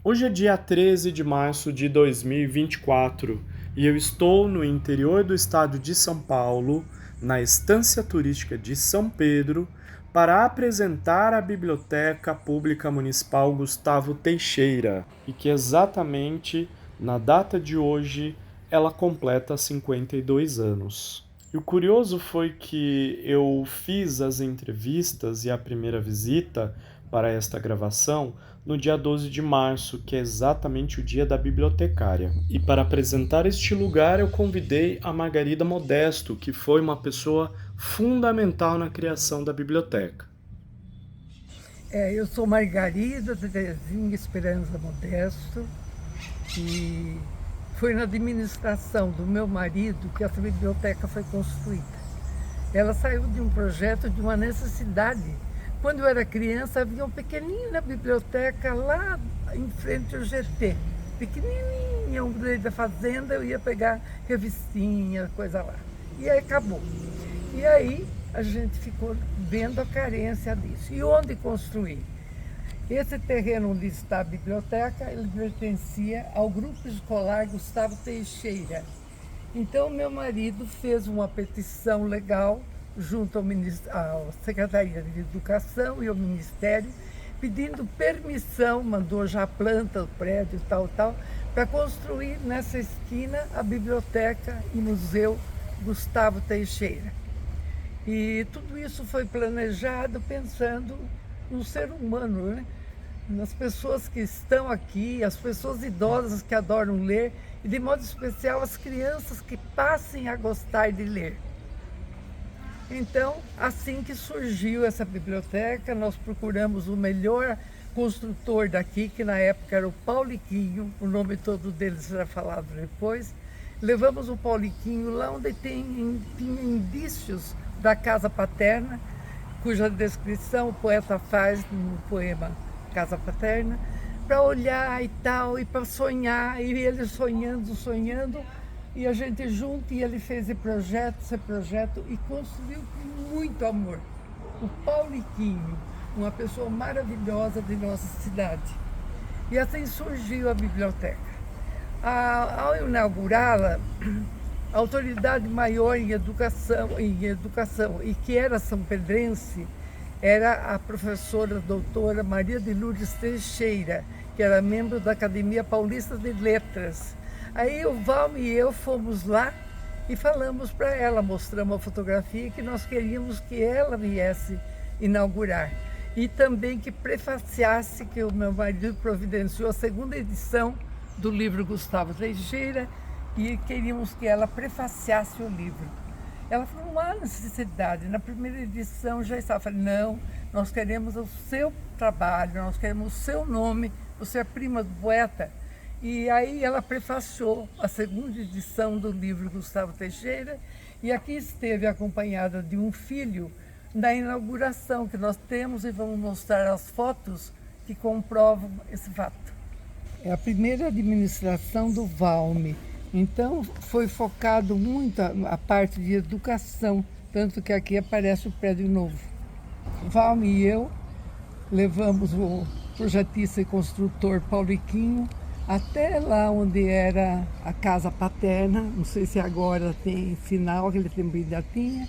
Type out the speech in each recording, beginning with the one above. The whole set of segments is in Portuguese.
Hoje é dia 13 de março de 2024 e eu estou no interior do estado de São Paulo, na Estância Turística de São Pedro, para apresentar a Biblioteca Pública Municipal Gustavo Teixeira, e que exatamente na data de hoje ela completa 52 anos. E o curioso foi que eu fiz as entrevistas e a primeira visita para esta gravação no dia 12 de março, que é exatamente o dia da bibliotecária. E para apresentar este lugar, eu convidei a Margarida Modesto, que foi uma pessoa fundamental na criação da biblioteca. Eu sou Margarida Terezinha Esperança Modesto e foi na administração do meu marido que essa biblioteca foi construída. Ela saiu de um projeto, de uma necessidade. Quando eu era criança, havia uma pequenina biblioteca lá em frente ao GT. Pequenininha, um da fazenda, eu ia pegar revistinha, coisa lá. E aí acabou. E aí a gente ficou vendo a carência disso. E onde construir? Esse terreno onde está a biblioteca, ele pertencia ao Grupo Escolar Gustavo Teixeira. Então, meu marido fez uma petição legal junto à Secretaria de Educação e ao Ministério, pedindo permissão, mandou já planta, o prédio, tal, para construir nessa esquina a Biblioteca e Museu Gustavo Teixeira. E tudo isso foi planejado pensando no ser humano, né? Nas pessoas que estão aqui, as pessoas idosas que adoram ler, e de modo especial as crianças que passem a gostar de ler. Então, assim que surgiu essa biblioteca, nós procuramos o melhor construtor daqui, que na época era o Pauliquinho, o nome todo dele será falado depois. Levamos o Pauliquinho lá onde tinha indícios da casa paterna, cuja descrição o poeta faz no poema Casa Paterna, para olhar e tal, e para sonhar, e ele sonhando, e a gente junto, e ele fez esse projeto, e construiu com muito amor. O Pauliquinho, uma pessoa maravilhosa de nossa cidade. E assim surgiu a biblioteca. Ao inaugurá-la, a autoridade maior em educação, e que era são-pedrense, era a professora doutora Maria de Lourdes Teixeira, que era membro da Academia Paulista de Letras. Aí o Valme e eu fomos lá e falamos para ela, mostramos a fotografia, que nós queríamos que ela viesse inaugurar. E também que prefaciasse, que o meu marido providenciou a segunda edição do livro Gustavo Teixeira, e queríamos que ela prefaciasse o livro. Ela falou, não há necessidade, na primeira edição já estava. Eu falei, não, nós queremos o seu trabalho, nós queremos o seu nome, você é prima do poeta. E aí ela prefaciou a segunda edição do livro Gustavo Teixeira, e aqui esteve acompanhada de um filho na inauguração que nós temos, e vamos mostrar as fotos que comprovam esse fato. É a primeira administração do Valme. Então, foi focado muito a parte de educação, tanto que aqui aparece o prédio novo. O Valme e eu levamos o projetista e construtor Pauliquinho até lá onde era a casa paterna, não sei se agora tem final, aquele tempo ainda tinha,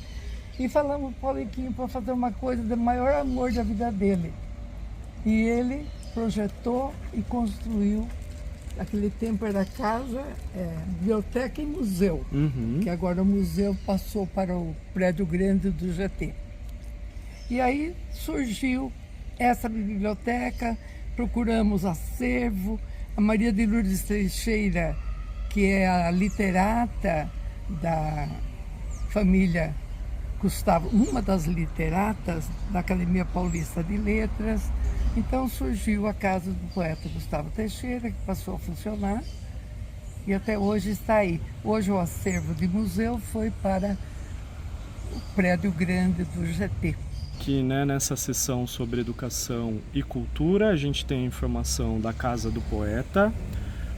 e falamos para o Pauliquinho para fazer uma coisa do maior amor da vida dele. E ele projetou e construiu. Naquele tempo era casa, biblioteca e museu, que agora o museu passou para o prédio grande do GT. E aí surgiu essa biblioteca, procuramos acervo. A Maria de Lourdes Teixeira, que é a literata da família Gustavo, uma das literatas da Academia Paulista de Letras. Então surgiu a casa do poeta Gustavo Teixeira, que passou a funcionar e até hoje está aí. Hoje o acervo de museu foi para o prédio grande do GT. Que nessa sessão sobre educação e cultura, a gente tem a informação da Casa do Poeta,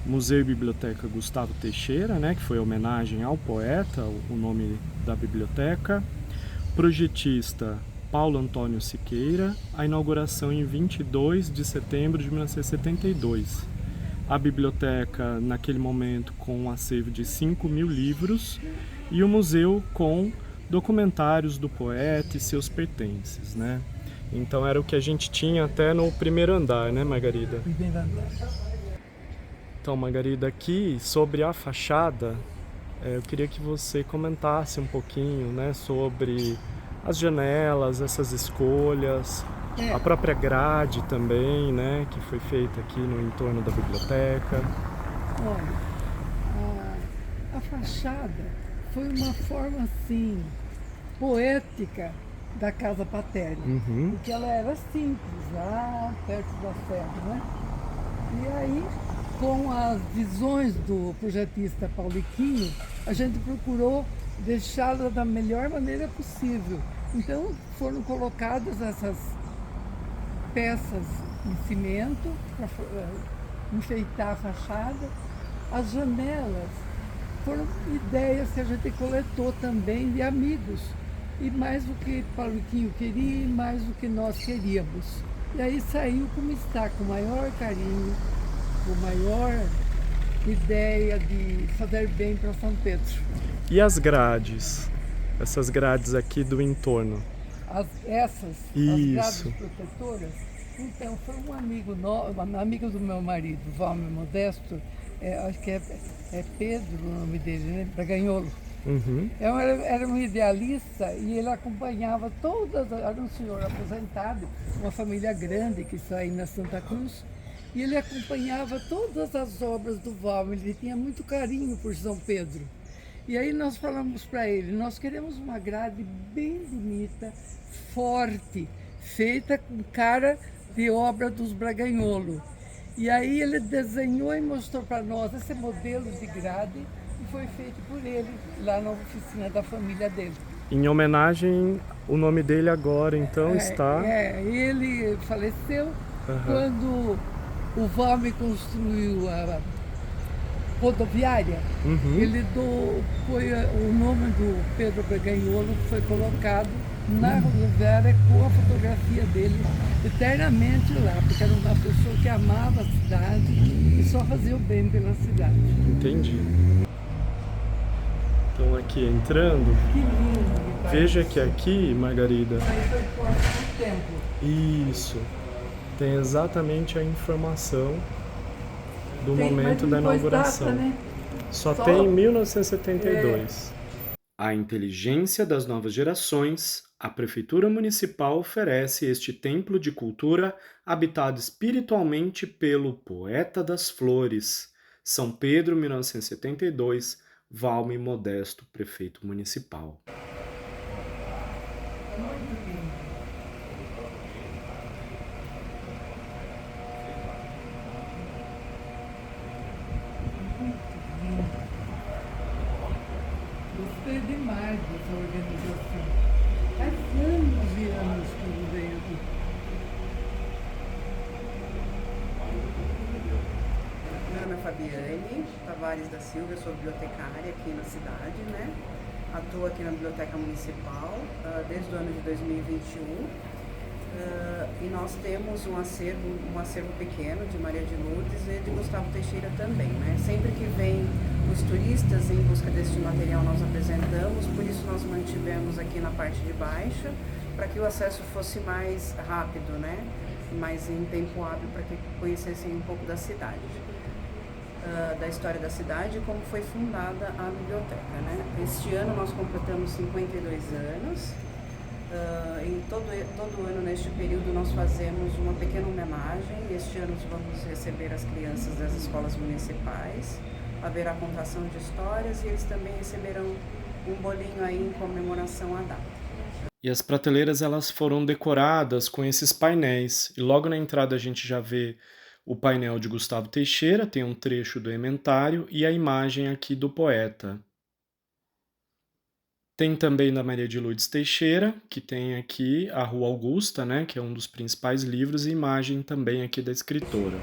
Museu e Biblioteca Gustavo Teixeira, que foi homenagem ao poeta, o nome da biblioteca, projetista Paulo Antônio Siqueira, a inauguração em 22 de setembro de 1972. a biblioteca naquele momento com um acervo de 5.000 livros e o museu com documentários do poeta e seus pertences, né? Então era o que a gente tinha até no primeiro andar, né, Margarida? Primeiro andar. Então, Margarida, aqui sobre a fachada, eu queria que você comentasse um pouquinho, né, sobre as janelas, essas escolhas, a própria grade também, né, que foi feita aqui no entorno da biblioteca. Olha, a fachada foi uma forma assim poética da casa paterna, porque ela era simples, lá perto da serra, né? E aí, com as visões do projetista Pauliquinho, a gente procurou deixá-la da melhor maneira possível. Então, foram colocadas essas peças em cimento para enfeitar a fachada. As janelas foram ideias que a gente coletou também de amigos, e mais do que Pauliquinho queria e mais do que nós queríamos. E aí saiu como está, com o maior carinho, com a maior ideia de fazer bem para São Pedro. E as grades? Essas grades aqui do entorno? As grades protetoras, então foi um amigo uma amiga do meu marido, Valmir Modesto, acho que é Pedro o nome dele, né? Braganholo. Era um idealista e ele acompanhava era um senhor aposentado, uma família grande que saiu na Santa Cruz, e ele acompanhava todas as obras do Valmir, ele tinha muito carinho por São Pedro. E aí nós falamos para ele, nós queremos uma grade bem bonita, forte, feita com cara de obra dos Braganholo. E aí ele desenhou e mostrou para nós esse modelo de grade, e foi feito por ele, lá na oficina da família dele. Em homenagem, o nome dele agora, então, está... Ele faleceu quando o Valmir construiu a rodoviária. Ele o nome do Pedro Braganholo foi colocado na rodoviária com a fotografia dele eternamente lá, porque era uma pessoa que amava a cidade e só fazia o bem pela cidade. Entendi. Então aqui entrando, que lindo, veja que aqui, Margarida, aí foi porta do templo. Isso, tem exatamente a informação do momento da inauguração. Data, né? Só tem 1972. A inteligência das novas gerações, a Prefeitura Municipal oferece este templo de cultura habitado espiritualmente pelo poeta das flores, São Pedro, 1972, Valmir Modesto, prefeito municipal. Gostei demais dessa organização. Faz anos e anos que eu venho aqui. Meu nome é Fabiane Tavares da Silva, eu sou bibliotecária aqui na cidade, né? Atuo aqui na Biblioteca Municipal desde o ano de 2021. E nós temos um acervo pequeno de Maria de Lourdes e de Gustavo Teixeira também, né? Sempre que vem os turistas em busca deste material nós apresentamos, por isso nós mantivemos aqui na parte de baixo, para que o acesso fosse mais rápido, né? Mais em tempo hábil, para que conhecessem um pouco da cidade, da história da cidade e como foi fundada a biblioteca, né? Este ano nós completamos 52 anos. Em todo ano, neste período, nós fazemos uma pequena homenagem. Este ano vamos receber as crianças das escolas municipais, haverá contação de histórias e eles também receberão um bolinho aí em comemoração à data. E as prateleiras elas foram decoradas com esses painéis. E logo na entrada a gente já vê o painel de Gustavo Teixeira, tem um trecho do Ementário e a imagem aqui do poeta. Tem também da Maria de Lourdes Teixeira, que tem aqui a Rua Augusta, né, que é um dos principais livros, e imagem também aqui da escritora.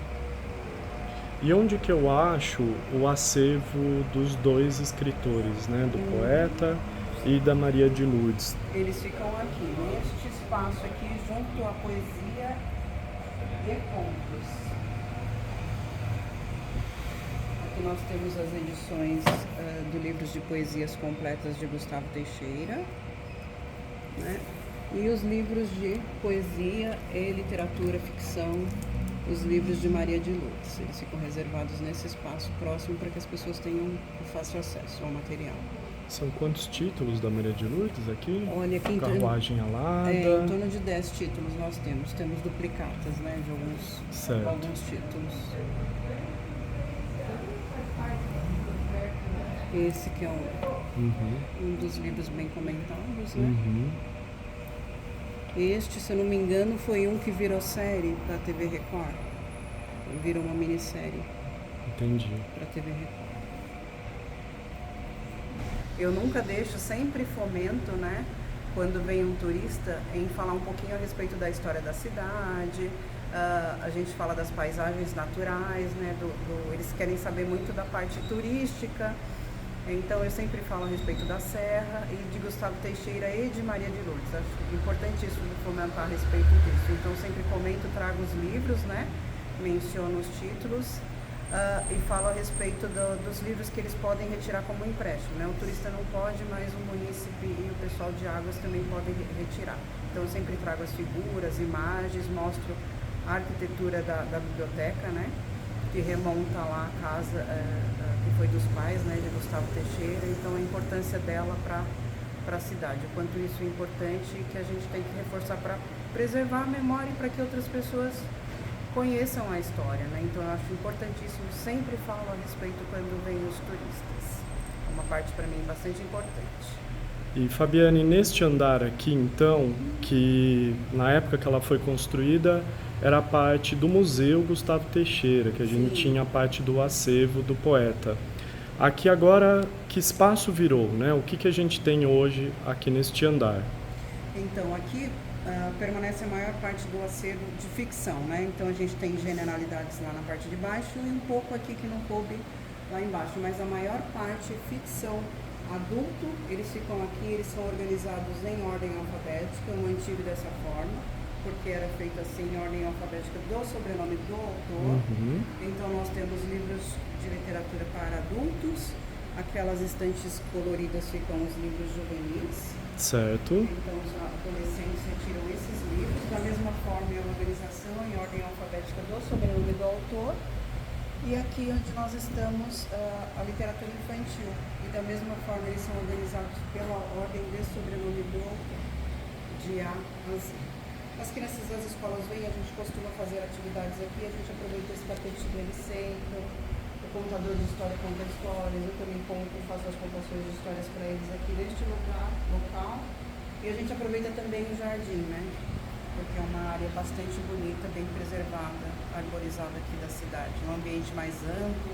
E onde que eu acho o acervo dos dois escritores, né, do poeta e da Maria de Lourdes? Eles ficam aqui, neste espaço aqui, junto à poesia e contos. nós temos as edições do livros de poesias completas de Gustavo Teixeira, né? E os livros de poesia e literatura, ficção, os livros de Maria de Lourdes. Eles ficam reservados nesse espaço próximo para que as pessoas tenham fácil acesso ao material. São quantos títulos da Maria de Lourdes aqui? Olha, aqui Carruagem Alada. em torno de 10 títulos nós temos. Temos duplicatas, né, de alguns títulos. Esse que é um dos livros bem comentados, né? Este, se eu não me engano, foi um que virou série da TV Record. Virou uma minissérie. Entendi. Para TV Record. Eu nunca deixo, sempre fomento, né, quando vem um turista, em falar um pouquinho a respeito da história da cidade. A gente fala das paisagens naturais, né, eles querem saber muito da parte turística. Então eu sempre falo a respeito da Serra e de Gustavo Teixeira e de Maria de Lourdes. Acho importantíssimo fomentar a respeito disso. Então sempre comento, trago os livros, né, menciono os títulos. E falo a respeito dos livros que eles podem retirar como empréstimo, né? O turista não pode, mas o munícipe e o pessoal de águas também podem retirar. Então eu sempre trago as figuras, imagens, mostro a arquitetura da biblioteca, né? Que remonta lá a casa que foi dos pais, né? De Gustavo Teixeira. Então a importância dela para a cidade, o quanto isso é importante e que a gente tem que reforçar para preservar a memória e para que outras pessoas conheçam a história, né? Então eu acho importantíssimo, sempre falo a respeito quando vêm os turistas. É uma parte para mim bastante importante. E Fabiane, neste andar aqui então, que na época que ela foi construída era a parte do Museu Gustavo Teixeira, que a gente tinha a parte do acervo do poeta. Aqui agora, que espaço virou, né? O que a gente tem hoje aqui neste andar? Então, aqui permanece a maior parte do acervo de ficção, né? Então a gente tem generalidades lá na parte de baixo e um pouco aqui que não coube lá embaixo, mas a maior parte é ficção adulto. Eles ficam aqui, eles são organizados em ordem alfabética, eu mantive dessa forma, porque era feito assim em ordem alfabética do sobrenome do autor. Então nós temos livros de literatura para adultos, aquelas estantes coloridas ficam os livros juvenis. Certo. Então os adolescentes retiram esses livros, da mesma forma é a organização em ordem alfabética do sobrenome do autor. E aqui onde nós estamos, a literatura infantil. E da mesma forma eles são organizados pela ordem de sobrenome do autor, de A a Z. As crianças das escolas vêm, a gente costuma fazer atividades aqui, a gente aproveita esse tapete dele sempre. O contador de história conta histórias, eu também conto, faço as contações de histórias para eles aqui neste local. E a gente aproveita também o jardim, né? Porque é uma área bastante bonita, bem preservada, arborizada aqui da cidade. Um ambiente mais amplo,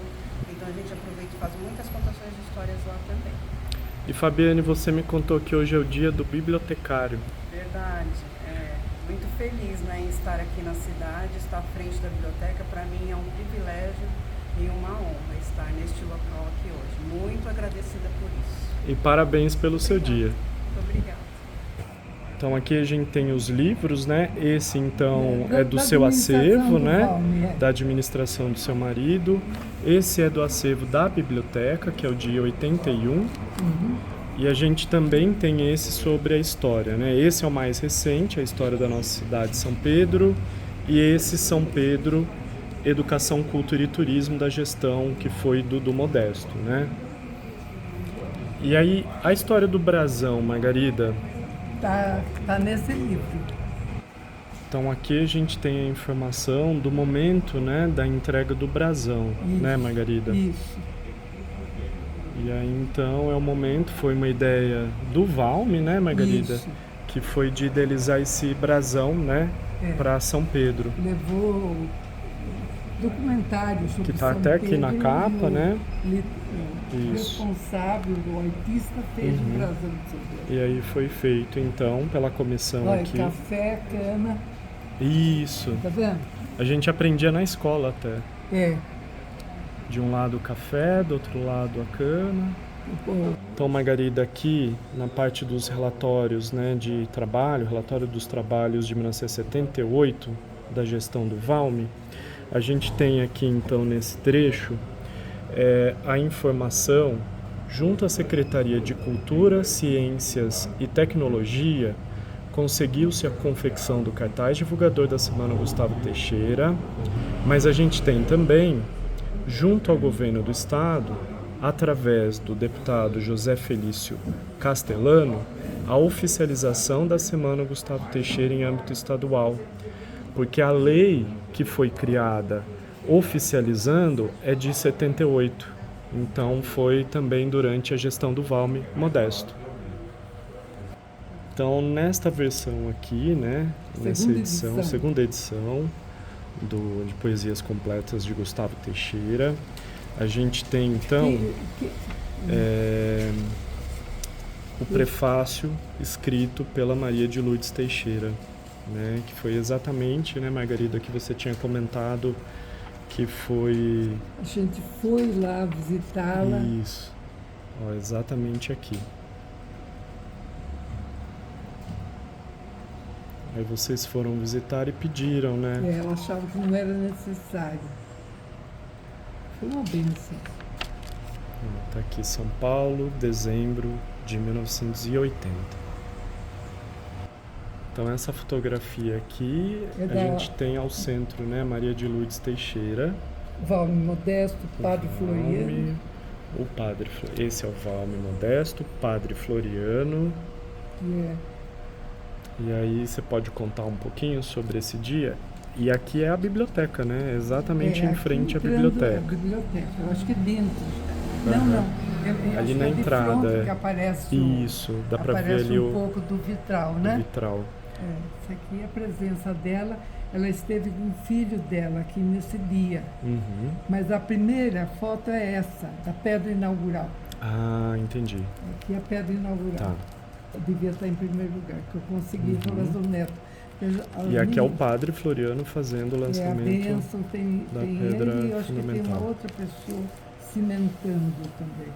então a gente aproveita e faz muitas contações de histórias lá também. E Fabiane, você me contou que hoje é o dia do bibliotecário. Verdade, muito feliz, né, em estar aqui na cidade, estar à frente da biblioteca. Para mim é um privilégio e uma honra estar neste local aqui hoje. Muito agradecida por isso. E parabéns pelo seu dia. Muito obrigada. Então aqui a gente tem os livros, né? Esse então é do seu acervo, né? Da administração do seu marido. Esse é do acervo da biblioteca, que é o de 81. E a gente também tem esse sobre a história, né? Esse é o mais recente, a história da nossa cidade, São Pedro. E esse São Pedro, Educação, Cultura e Turismo da gestão que foi do Modesto, né? E aí, a história do brasão, Margarida? Tá nesse livro. Então aqui a gente tem a informação do momento, né, da entrega do brasão, né, Margarida? Isso. E aí então é o momento, foi uma ideia do Valme, né, Margarida? Isso. Que foi de idealizar esse brasão, né, para São Pedro. Levou documentário sobre que está São até aqui Pedro, na capa, né? O responsável, o artista fez o brasão de São Pedro. E aí foi feito então pela comissão. Olha, aqui. café, cana. Isso. Tá vendo? A gente aprendia na escola até. É. De um lado o café, do outro lado a cana. Então, Margarida, aqui na parte dos relatórios, né, de trabalho, relatório dos trabalhos de 1978, da gestão do Valme, a gente tem aqui então nesse trecho a informação junto à Secretaria de Cultura, Ciências e Tecnologia. Conseguiu-se a confecção do cartaz divulgador da Semana Gustavo Teixeira, mas a gente tem também, junto ao governo do estado, através do deputado José Felício Castellano, a oficialização da Semana Gustavo Teixeira em âmbito estadual, porque a lei que foi criada oficializando é de 78, então foi também durante a gestão do Valme Modesto. Então, nesta versão aqui, né, nessa edição, segunda edição de Poesias Completas de Gustavo Teixeira, a gente tem, então, o prefácio escrito pela Maria de Lourdes Teixeira, né, que foi exatamente, né, Margarida, que você tinha comentado, que foi... A gente foi lá visitá-la. Isso, ó, exatamente aqui. Aí vocês foram visitar e pediram, né? Ela achava que não era necessário. Foi uma bênção. Tá aqui, São Paulo, dezembro de 1980. Então essa fotografia aqui, a gente tem ao centro, né, Maria de Lourdes Teixeira. Valme Modesto, Padre Floriano. Esse é o Valme Modesto, Padre Floriano. E aí você pode contar um pouquinho sobre esse dia? E aqui é a biblioteca, né? Exatamente em frente à biblioteca. A biblioteca, eu acho que é dentro. Não. Ali na entrada. Que aparece isso, dá pra ver ali um pouco do vitral, né? O vitral. Isso aqui é a presença dela. Ela esteve com o filho dela aqui nesse dia. Uhum. Mas a primeira foto é essa, da pedra inaugural. Ah, entendi. Aqui é a pedra inaugural. Tá. Devia estar em primeiro lugar, que eu consegui falar do neto. E aqui é o Padre Floriano fazendo o lançamento a bênção, tem pedra ele e eu acho que tem fundamental. uma outra pessoa cimentando também.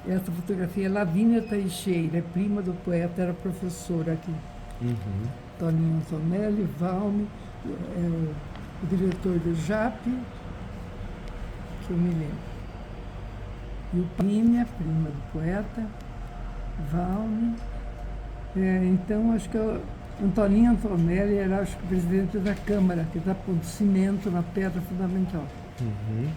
Essa fotografia é Lavínia Teixeira, é prima do poeta, era professora aqui. Uhum. Toninho Antonelli, Valme, o diretor do JAP, que eu me lembro. E o Prima do poeta, Valme. Então, acho que o Antoninho Antonelli era, acho que, presidente da Câmara, que está pondo cimento na pedra fundamental. Uhum.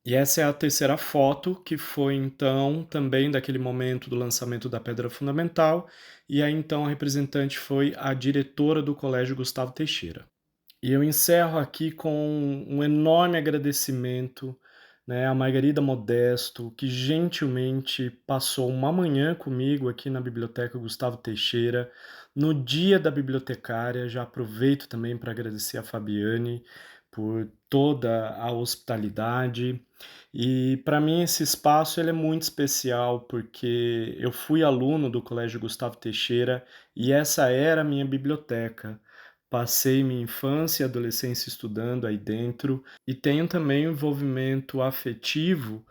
E essa é a terceira foto, que foi, então, também daquele momento do lançamento da pedra fundamental, e aí, então, a representante foi a diretora do Colégio Gustavo Teixeira. E eu encerro aqui com um enorme agradecimento, né, a Margarida Modesto, que gentilmente passou uma manhã comigo aqui na Biblioteca Gustavo Teixeira, no dia da bibliotecária. Já aproveito também para agradecer a Fabiane por toda a hospitalidade. E para mim esse espaço ele é muito especial, porque eu fui aluno do Colégio Gustavo Teixeira e essa era a minha biblioteca. Passei minha infância e adolescência estudando aí dentro e tenho também um envolvimento afetivo,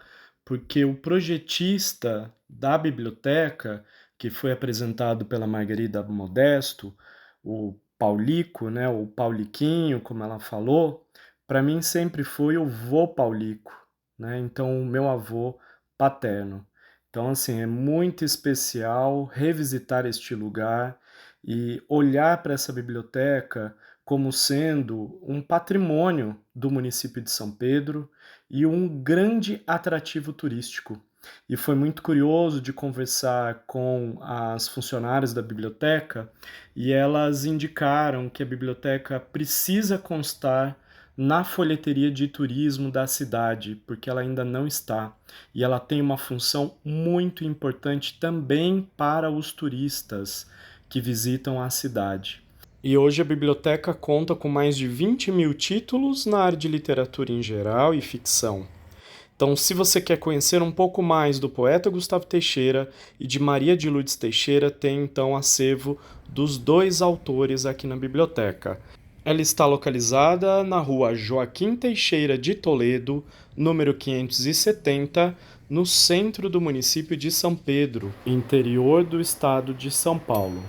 porque o projetista da biblioteca, que foi apresentado pela Margarida Modesto, o Paulico, né, o Pauliquinho, como ela falou, para mim sempre foi o vô Paulico, né? Então o meu avô paterno. Então assim, é muito especial revisitar este lugar e olhar para essa biblioteca como sendo um patrimônio do município de São Pedro e um grande atrativo turístico. E foi muito curioso de conversar com as funcionárias da biblioteca e elas indicaram que a biblioteca precisa constar na folheteria de turismo da cidade, porque ela ainda não está. E ela tem uma função muito importante também para os turistas que visitam a cidade. E hoje a biblioteca conta com mais de 20.000 títulos na área de literatura em geral e ficção. Então, se você quer conhecer um pouco mais do poeta Gustavo Teixeira e de Maria de Lourdes Teixeira, tem então acervo dos dois autores aqui na biblioteca. Ela está localizada na rua Joaquim Teixeira de Toledo, número 570, no centro do município de São Pedro, interior do estado de São Paulo.